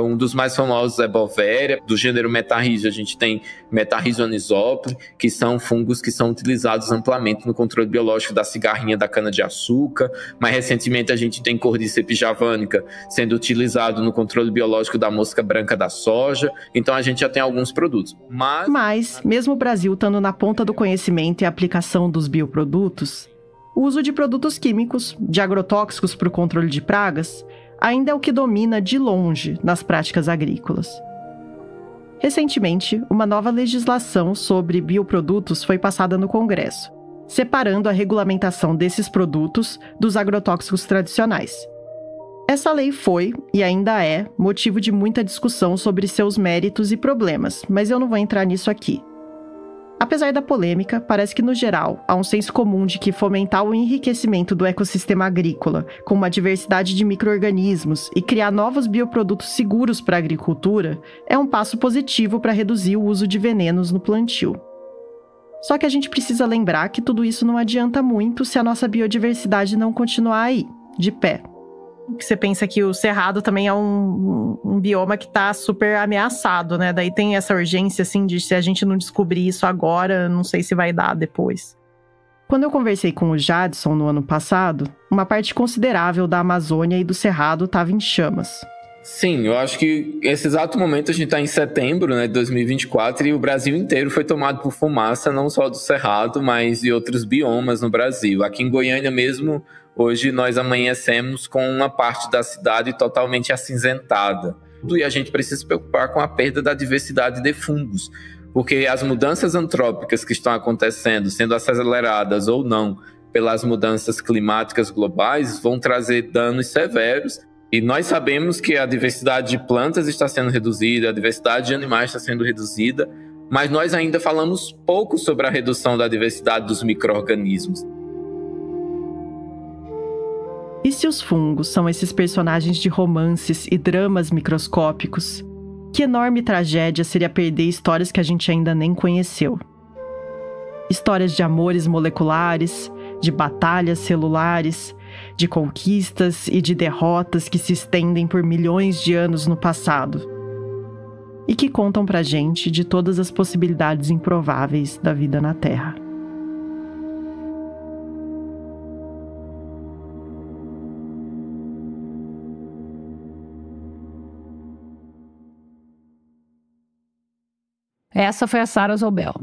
um dos mais famosos é Bovéria, do gênero Metarrhiza, a gente tem Metarrhiza anisopli, que são fungos que são utilizados amplamente no controle biológico da cigarrinha da cana-de-açúcar. Mais recentemente a gente tem Cordyceps javanica sendo utilizado no controle biológico da mosca branca da soja, então a gente já tem alguns produtos. Mas mesmo o Brasil estando na ponta do conhecimento e aplicação dos bioprodutos, o uso de produtos químicos, de agrotóxicos para o controle de pragas, ainda é o que domina de longe nas práticas agrícolas. Recentemente, uma nova legislação sobre bioprodutos foi passada no Congresso, separando a regulamentação desses produtos dos agrotóxicos tradicionais. Essa lei foi, e ainda é, motivo de muita discussão sobre seus méritos e problemas, mas eu não vou entrar nisso aqui. Apesar da polêmica, parece que, no geral, há um senso comum de que fomentar o enriquecimento do ecossistema agrícola com uma diversidade de micro-organismos e criar novos bioprodutos seguros para a agricultura é um passo positivo para reduzir o uso de venenos no plantio. Só que a gente precisa lembrar que tudo isso não adianta muito se a nossa biodiversidade não continuar aí, de pé. Você pensa que o Cerrado também é um bioma que está super ameaçado, né? Daí tem essa urgência, assim, de se a gente não descobrir isso agora, não sei se vai dar depois. Quando eu conversei com o Jadson no ano passado, uma parte considerável da Amazônia e do Cerrado estava em chamas. Sim, eu acho que nesse exato momento a gente está em setembro, né, de 2024, e o Brasil inteiro foi tomado por fumaça, não só do Cerrado, mas de outros biomas no Brasil. Aqui em Goiânia mesmo, hoje nós amanhecemos com uma parte da cidade totalmente acinzentada. E a gente precisa se preocupar com a perda da diversidade de fungos, porque as mudanças antrópicas que estão acontecendo, sendo aceleradas ou não pelas mudanças climáticas globais, vão trazer danos severos. E nós sabemos que a diversidade de plantas está sendo reduzida, a diversidade de animais está sendo reduzida, mas nós ainda falamos pouco sobre a redução da diversidade dos micro-organismos. E se os fungos são esses personagens de romances e dramas microscópicos, que enorme tragédia seria perder histórias que a gente ainda nem conheceu. Histórias de amores moleculares, de batalhas celulares, de conquistas e de derrotas que se estendem por milhões de anos no passado. E que contam pra gente de todas as possibilidades improváveis da vida na Terra. Essa foi a Sarah Zobel.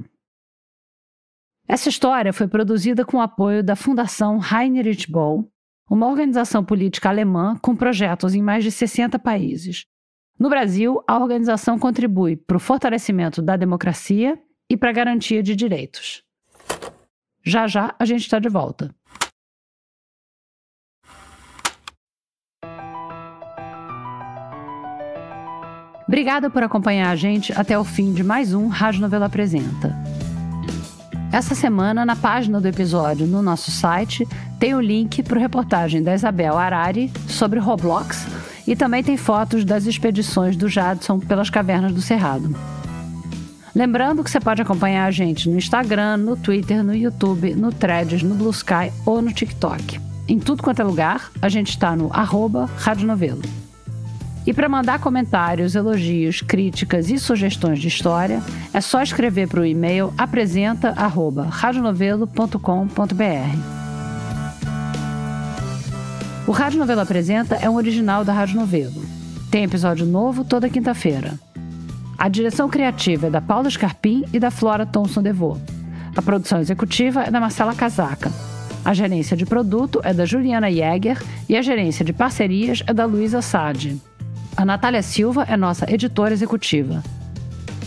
Essa história foi produzida com o apoio da Fundação Heinrich Böll, uma organização política alemã com projetos em mais de 60 países. No Brasil, a organização contribui para o fortalecimento da democracia e para a garantia de direitos. Já já a gente está de volta. Obrigada por acompanhar a gente até o fim de mais um Rádio Novelo Apresenta. Essa semana, na página do episódio no nosso site, tem o link para a reportagem da Isabel Harari sobre Roblox e também tem fotos das expedições do Jadson pelas cavernas do Cerrado. Lembrando que você pode acompanhar a gente no Instagram, no Twitter, no YouTube, no Threads, no Blue Sky ou no TikTok. Em tudo quanto é lugar, a gente está no @radionovelo. E para mandar comentários, elogios, críticas e sugestões de história, é só escrever para o e-mail apresenta@radionovelo.com.br. O Rádio Novelo Apresenta é um original da Rádio Novelo. Tem episódio novo toda quinta-feira. A direção criativa é da Paula Scarpim e da Flora Thomson Devô. A produção executiva é da Marcela Casaca. A gerência de produto é da Juliana Jäger e a gerência de parcerias é da Luísa Sade. A Natália Silva é nossa editora executiva.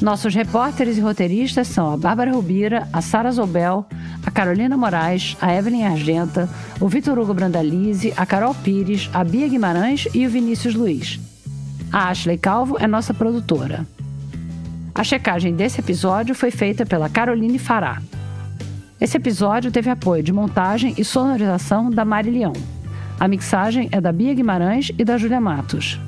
Nossos repórteres e roteiristas são a Bárbara Rubira, a Sarah Zobel, a Carolina Moraes, a Evelyn Argenta, o Vitor Hugo Brandalize, a Carol Pires, a Bia Guimarães e o Vinícius Luiz. A Ashley Calvo é nossa produtora. A checagem desse episódio foi feita pela Caroline Fará. Esse episódio teve apoio de montagem e sonorização da Mari Leão. A mixagem é da Bia Guimarães e da Júlia Matos.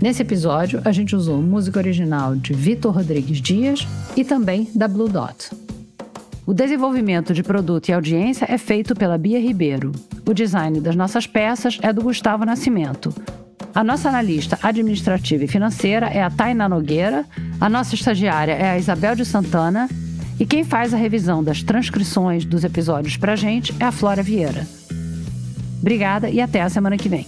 Nesse episódio, a gente usou música original de Vitor Rodrigues Dias e também da Blue Dot. O desenvolvimento de produto e audiência é feito pela Bia Ribeiro. O design das nossas peças é do Gustavo Nascimento. A nossa analista administrativa e financeira é a Tainá Nogueira, a nossa estagiária é a Isabel de Santana e quem faz a revisão das transcrições dos episódios pra gente é a Flora Vieira. Obrigada e até a semana que vem.